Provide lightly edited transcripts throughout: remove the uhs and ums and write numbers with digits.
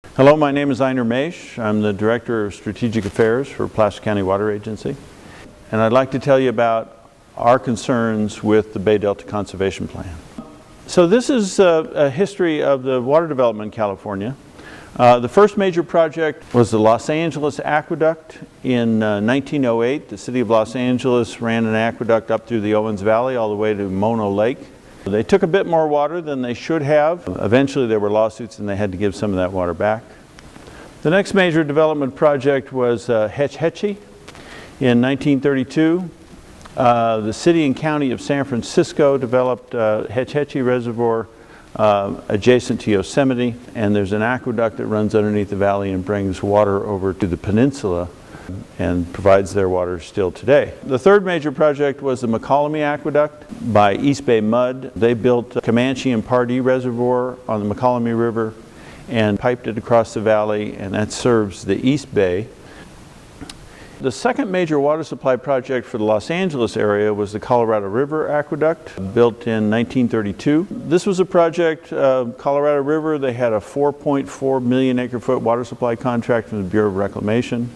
Hello, my name is Einar Maisch. I'm the Director of Strategic Affairs for Placer County Water Agency. And I'd like to tell you about our concerns with the Bay Delta Conservation Plan. So this is a history of the water development in California. The first major project was the Los Angeles Aqueduct in 1908. The city of Los Angeles ran an aqueduct up through the Owens Valley all the way to Mono Lake. They took a bit more water than they should have. Eventually there were lawsuits and they had to give some of that water back. The next major development project was Hetch Hetchy in 1932. The city and county of San Francisco developed Hetch Hetchy Reservoir adjacent to Yosemite, and there's an aqueduct that runs underneath the valley and brings water over to the peninsula and provides their water still today. The third major project was the McCollamy Aqueduct by East Bay Mud. They built Comanche and Pardee Reservoir on the McCollamy River and piped it across the valley, and that serves the East Bay. The second major water supply project for the Los Angeles area was the Colorado River Aqueduct, built in 1932. This was a project, Colorado River, they had a 4.4 million acre-foot water supply contract from the Bureau of Reclamation.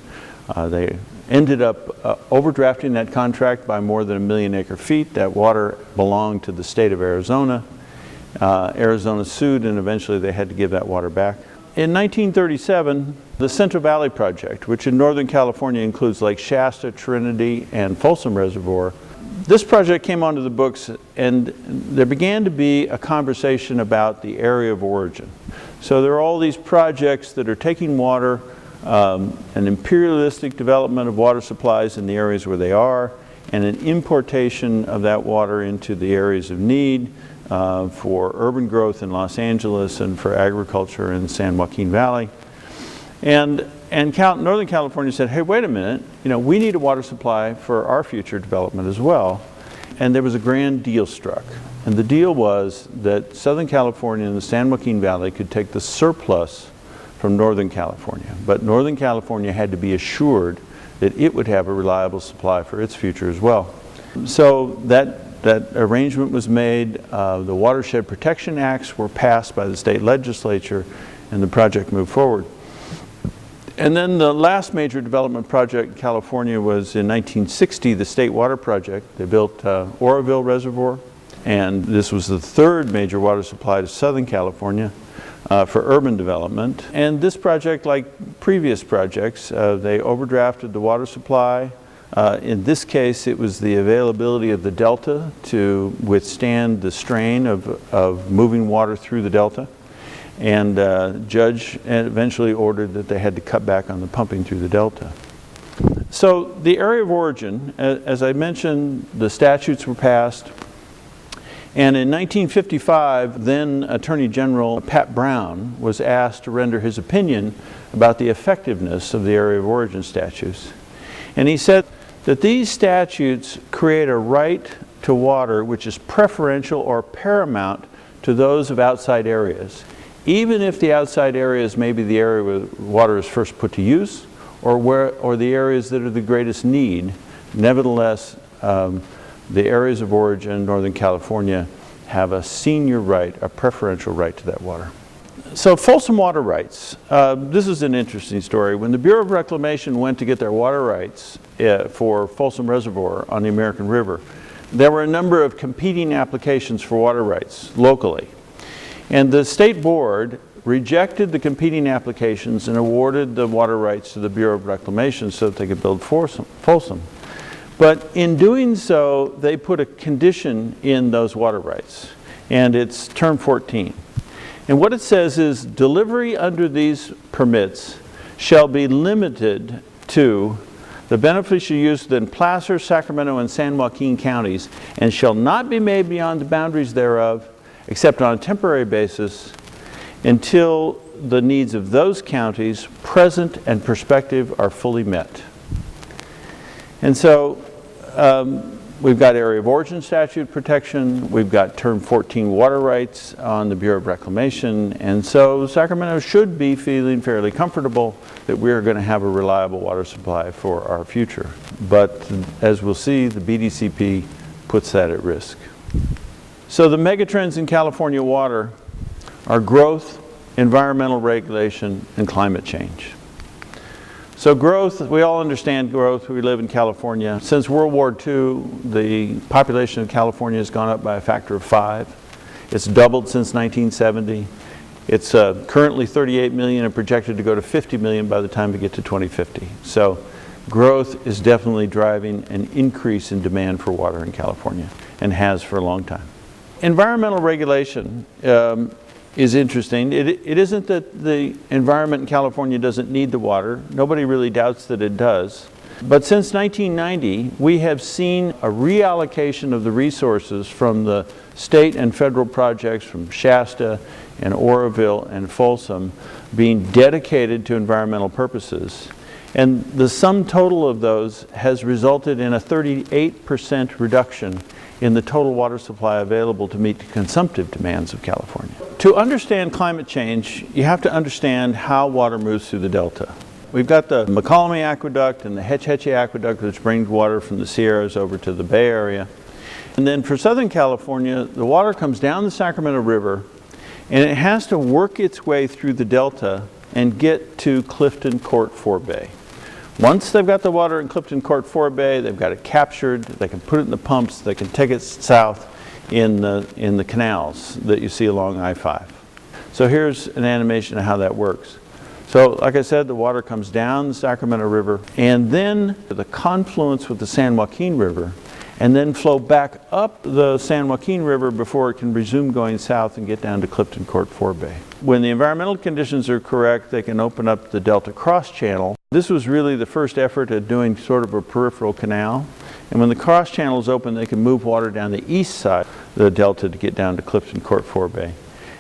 They ended up overdrafting that contract by more than 1 million acre-feet. That water belonged to the state of Arizona. Arizona sued, and eventually they had to give that water back. In 1937, the Central Valley Project, which in Northern California includes Lake Shasta, Trinity, and Folsom Reservoir, this project came onto the books, and there began to be a conversation about the area of origin. So there are all these projects that are taking water, an imperialistic development of water supplies in the areas where they are, and an importation of that water into the areas of need for urban growth in Los Angeles and for agriculture in San Joaquin Valley. And Northern California said, hey, wait a minute, we need a water supply for our future development as well. And there was a grand deal struck. And the deal was that Southern California and the San Joaquin Valley could take the surplus from Northern California. But Northern California had to be assured that it would have a reliable supply for its future as well. So that arrangement was made. The Watershed Protection Acts were passed by the state legislature, and the project moved forward. And then the last major development project in California was in 1960, the State Water Project. They built Oroville Reservoir, and this was the third major water supply to Southern California for urban development. And this project, like previous projects, they overdrafted the water supply. In this case, it was the availability of the delta to withstand the strain of moving water through the delta. And the judge eventually ordered that they had to cut back on the pumping through the delta. So the area of origin, as I mentioned, the statutes were passed. And in 1955, then Attorney General Pat Brown was asked to render his opinion about the effectiveness of the area of origin statutes. And he said that these statutes create a right to water which is preferential or paramount to those of outside areas, even if the outside areas may be the area where water is first put to use, or the areas that are the greatest need. Nevertheless, the areas of origin, Northern California, have a senior right, a preferential right to that water. So Folsom water rights. This is an interesting story. When the Bureau of Reclamation went to get their water rights for Folsom Reservoir on the American River, there were a number of competing applications for water rights locally. And the state board rejected the competing applications and awarded the water rights to the Bureau of Reclamation so that they could build Folsom. But in doing so, they put a condition in those water rights, and it's term 14. And what it says is, delivery under these permits shall be limited to the beneficial use within Placer, Sacramento, and San Joaquin counties, and shall not be made beyond the boundaries thereof, except on a temporary basis, until the needs of those counties, present and prospective, are fully met. And so we've got area of origin statute protection, we've got term 14 water rights on the Bureau of Reclamation, and so Sacramento should be feeling fairly comfortable that we're going to have a reliable water supply for our future. But as we'll see, the BDCP puts that at risk. So the megatrends in California water are growth, environmental regulation, and climate change. So growth, we all understand growth. We live in California. Since World War II, the population of California has gone up by a factor of 5. It's doubled since 1970. It's currently 38 million and projected to go to 50 million by the time we get to 2050. So growth is definitely driving an increase in demand for water in California, and has for a long time. Environmental regulation is interesting. It isn't that the environment in California doesn't need the water. Nobody really doubts that it does. But since 1990, we have seen a reallocation of the resources from the state and federal projects from Shasta and Oroville and Folsom being dedicated to environmental purposes. And the sum total of those has resulted in a 38% reduction in the total water supply available to meet the consumptive demands of California. To understand climate change, you have to understand how water moves through the delta. We've got the McCollum Aqueduct and the Hetch Hetchy Aqueduct, which brings water from the Sierras over to the Bay Area. And then for Southern California, the water comes down the Sacramento River, and it has to work its way through the delta and get to Clifton Court Forebay. Once they've got the water in Clifton Court Forebay, they've got it captured, they can put it in the pumps, they can take it south in the canals that you see along I-5. So here's an animation of how that works. So like I said, the water comes down the Sacramento River and then to the confluence with the San Joaquin River, and then flow back up the San Joaquin River before it can resume going south and get down to Clifton Court Forebay. When the environmental conditions are correct, they can open up the Delta Cross Channel. This was really the first effort at doing sort of a peripheral canal. And when the cross channel is open, they can move water down the east side of the delta to get down to Clifton Court Forebay.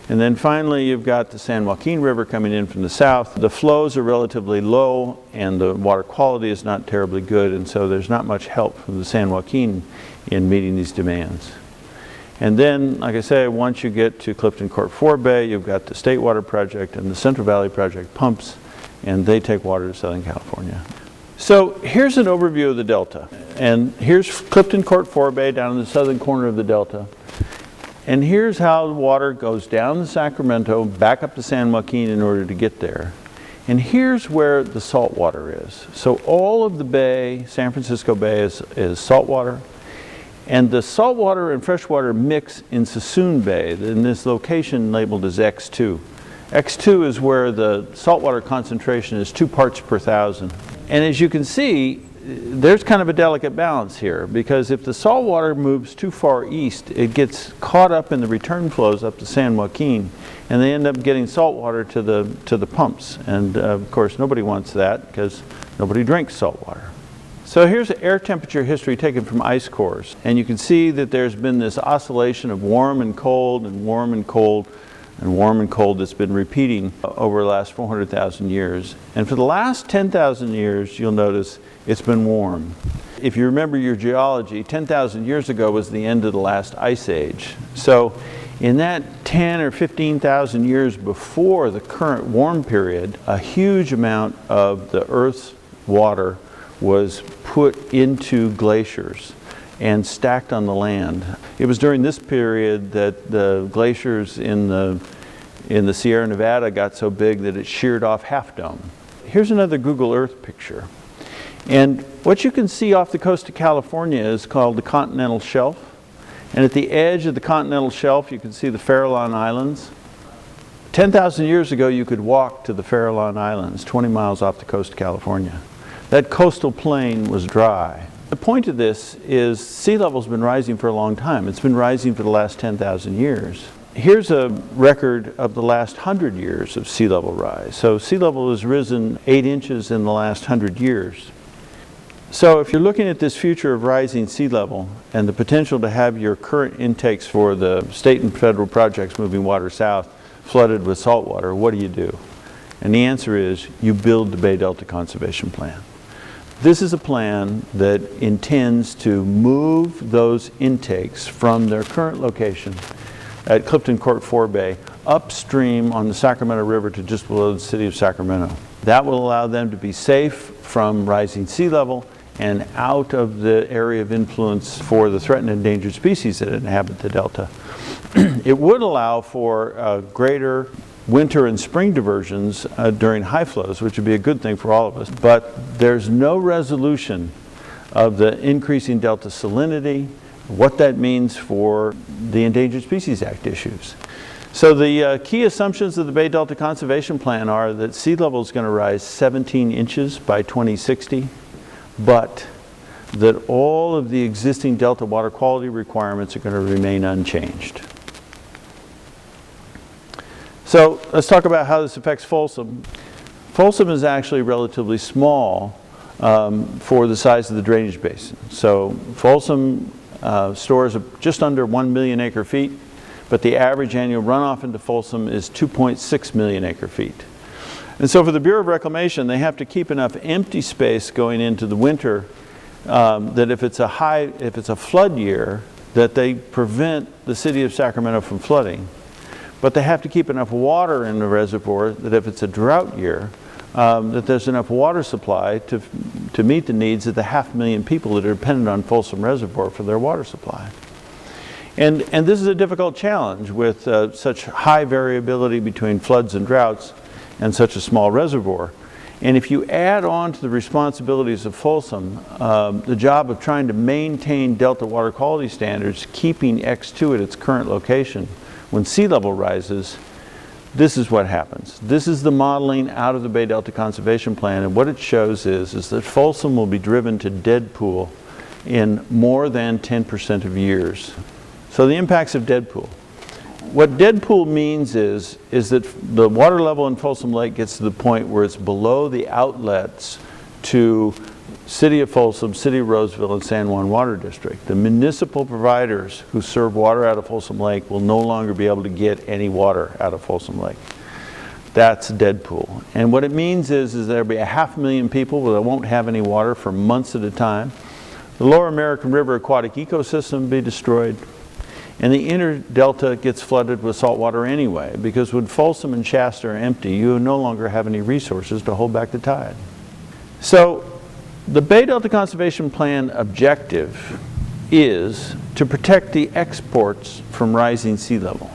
And then finally, you've got the San Joaquin River coming in from the south. The flows are relatively low and the water quality is not terribly good, and so there's not much help from the San Joaquin in meeting these demands. And then, like I say, once you get to Clifton Court Forebay, you've got the State Water Project and the Central Valley Project pumps, and they take water to Southern California. So here's an overview of the delta. And here's Clifton Court Forebay down in the southern corner of the delta. And here's how the water goes down the Sacramento, back up to San Joaquin in order to get there. And here's where the salt water is. So all of the bay, San Francisco Bay, is salt water. And the saltwater and freshwater mix in Suisun Bay in this location labeled as X2. X2 is where the saltwater concentration is 2 parts per thousand. And as you can see, there's kind of a delicate balance here, because if the salt water moves too far east, it gets caught up in the return flows up to San Joaquin, and they end up getting salt water to the pumps. And of course, nobody wants that because nobody drinks salt water. So here's air temperature history taken from ice cores, and you can see that there's been this oscillation of warm and cold and warm and cold and warm and cold that's been repeating over the last 400,000 years. And for the last 10,000 years, you'll notice it's been warm. If you remember your geology, 10,000 years ago was the end of the last ice age. So in that 10 or 15,000 years before the current warm period, a huge amount of the Earth's water was put into glaciers and stacked on the land. It was during this period that the glaciers in the Sierra Nevada got so big that it sheared off Half Dome. Here's another Google Earth picture. And what you can see off the coast of California is called the continental shelf. And at the edge of the continental shelf, you can see the Farallon Islands. 10,000 years ago, you could walk to the Farallon Islands, 20 miles off the coast of California. That coastal plain was dry. The point of this is sea level's been rising for a long time. It's been rising for the last 10,000 years. Here's a record of the last 100 years of sea level rise. So sea level has risen 8 inches in the last 100 years. So if you're looking at this future of rising sea level and the potential to have your current intakes for the state and federal projects moving water south flooded with salt water, what do? And the answer is you build the Bay Delta Conservation Plan. This is a plan that intends to move those intakes from their current location at Clifton Court Forebay upstream on the Sacramento River to just below the city of Sacramento. That will allow them to be safe from rising sea level and out of the area of influence for the threatened and endangered species that inhabit the delta. It would allow for greater winter and spring diversions during high flows, which would be a good thing for all of us. But there's no resolution of the increasing delta salinity, what that means for the Endangered Species Act issues. So the key assumptions of the Bay Delta Conservation Plan are that sea level is going to rise 17 inches by 2060, but that all of the existing delta water quality requirements are going to remain unchanged. So let's talk about how this affects Folsom. Folsom is actually relatively small for the size of the drainage basin. So Folsom stores just under 1 million acre feet, but the average annual runoff into Folsom is 2.6 million acre feet. And so for the Bureau of Reclamation, they have to keep enough empty space going into the winter that if it's a flood year, that they prevent the city of Sacramento from flooding. But they have to keep enough water in the reservoir that if it's a drought year, that there's enough water supply to meet the needs of the 500,000 people that are dependent on Folsom Reservoir for their water supply. And this is a difficult challenge with such high variability between floods and droughts and such a small reservoir. And if you add on to the responsibilities of Folsom, the job of trying to maintain delta water quality standards, keeping X2 at its current location when sea level rises, this is what happens. This is the modeling out of the Bay Delta Conservation Plan, and what it shows is that Folsom will be driven to dead pool in more than 10% of years. So the impacts of dead pool. What dead pool means is that the water level in Folsom Lake gets to the point where it's below the outlets to City of Folsom, City of Roseville, and San Juan Water District. The municipal providers who serve water out of Folsom Lake will no longer be able to get any water out of Folsom Lake. That's dead pool. And what it means is there'll be 500,000 people that won't have any water for months at a time. The Lower American River aquatic ecosystem will be destroyed. And the inner delta gets flooded with salt water anyway, because when Folsom and Shasta are empty, you no longer have any resources to hold back the tide. So the Bay Delta Conservation Plan objective is to protect the exports from rising sea level.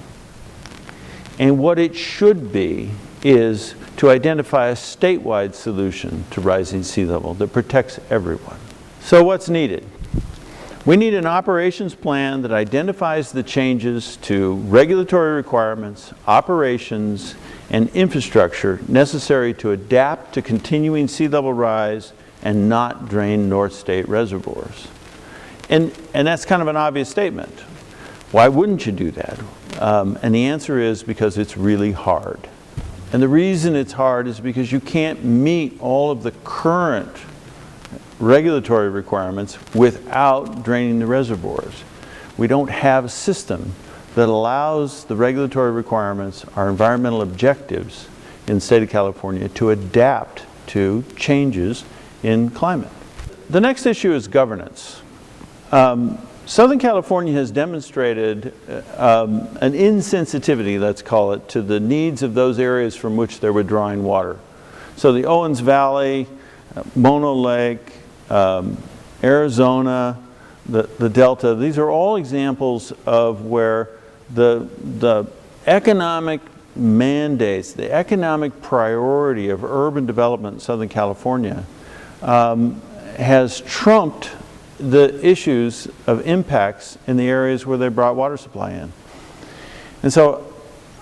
And what it should be is to identify a statewide solution to rising sea level that protects everyone. So what's needed? We need an operations plan that identifies the changes to regulatory requirements, operations, and infrastructure necessary to adapt to continuing sea level rise and not drain North State reservoirs. And that's kind of an obvious statement. Why wouldn't you do that? And the answer is because it's really hard. And the reason it's hard is because you can't meet all of the current regulatory requirements without draining the reservoirs. We don't have a system that allows the regulatory requirements, our environmental objectives in the state of California, to adapt to changes in climate. The next issue is governance. Southern California has demonstrated an insensitivity, let's call it, to the needs of those areas from which they're withdrawing water. So the Owens Valley, Mono Lake, Arizona, the Delta, these are all examples of where the economic mandates, the economic priority of urban development in Southern California has trumped the issues of impacts in the areas where they brought water supply in. And so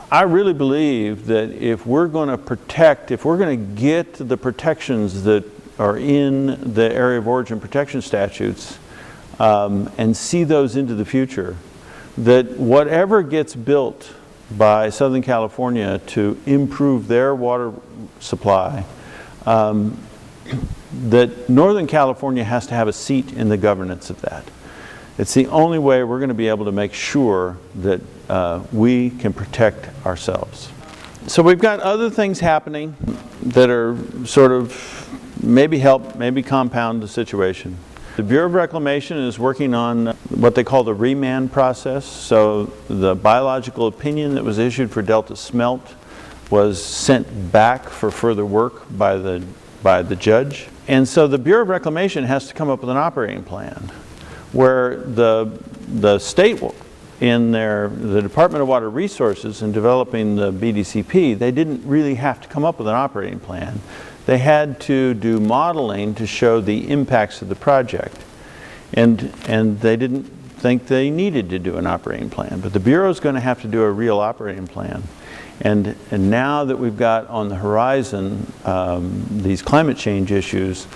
I really believe that if we're going to protect, if we're going to get the protections that are in the area of origin protection statutes and see those into the future, that whatever gets built by Southern California to improve their water supply, that Northern California has to have a seat in the governance of that. It's the only way we're going to be able to make sure that we can protect ourselves. So we've got other things happening that are sort of maybe help, maybe compound the situation. The Bureau of Reclamation is working on what they call the remand process. So the biological opinion that was issued for Delta Smelt was sent back for further work by the judge. And so the Bureau of Reclamation has to come up with an operating plan where the state in the Department of Water Resources, in developing the BDCP, they didn't really have to come up with an operating plan. They had to do modeling to show the impacts of the project. And they didn't think they needed to do an operating plan. But the Bureau is going to have to do a real operating plan. And now that we've got on the horizon these climate change issues,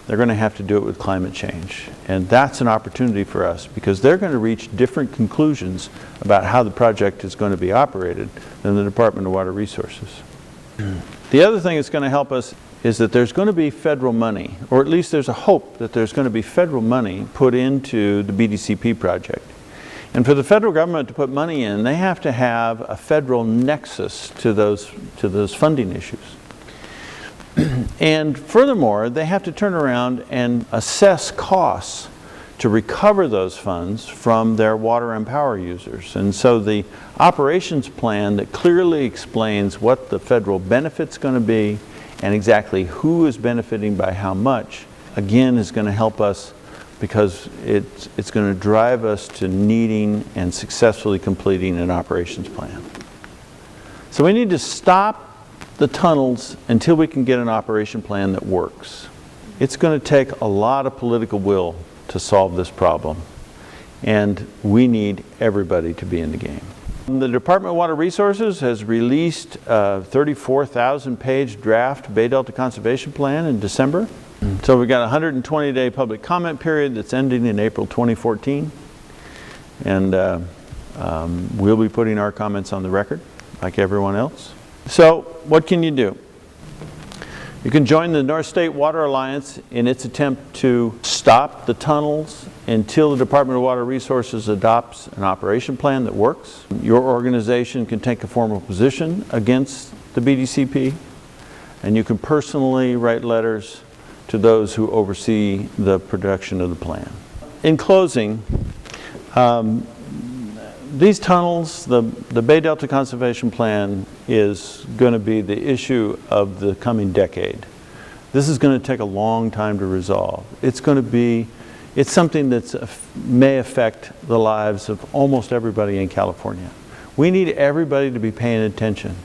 they're going to have to do it with climate change. And that's an opportunity for us, because they're going to reach different conclusions about how the project is going to be operated than the Department of Water Resources. The other thing that's going to help us is that there's going to be federal money, or at least there's a hope that there's going to be federal money put into the BDCP project. And for the federal government to put money in, they have to have a federal nexus to those funding issues. And furthermore, they have to turn around and assess costs to recover those funds from their water and power users. And so the operations plan that clearly explains what the federal benefit's going to be and exactly who is benefiting by how much, again, is going to help us, because it's going to drive us to needing and successfully completing an operations plan. So we need to stop the tunnels until we can get an operation plan that works. It's going to take a lot of political will to solve this problem, and we need everybody to be in the game. The Department of Water Resources has released a 34,000-page draft Bay Delta Conservation Plan in December. So we've got a 120-day public comment period that's ending in April 2014. And we'll be putting our comments on the record, like everyone else. So what can you do? You can join the North State Water Alliance in its attempt to stop the tunnels until the Department of Water Resources adopts an operation plan that works. Your organization can take a formal position against the BDCP, and you can personally write letters to those who oversee the production of the plan. In closing, these tunnels, the Bay Delta Conservation Plan is going to be the issue of the coming decade. This is going to take a long time to resolve. It's something that may affect the lives of almost everybody in California. We need everybody to be paying attention.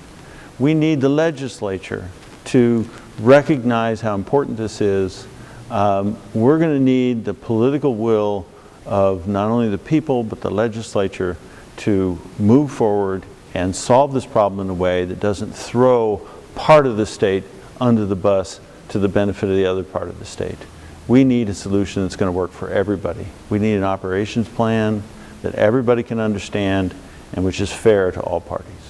We need the legislature to recognize how important this is. We're going to need the political will of not only the people but the legislature to move forward and solve this problem in a way that doesn't throw part of the state under the bus to the benefit of the other part of the state. We need a solution that's going to work for everybody. We need an operations plan that everybody can understand and which is fair to all parties.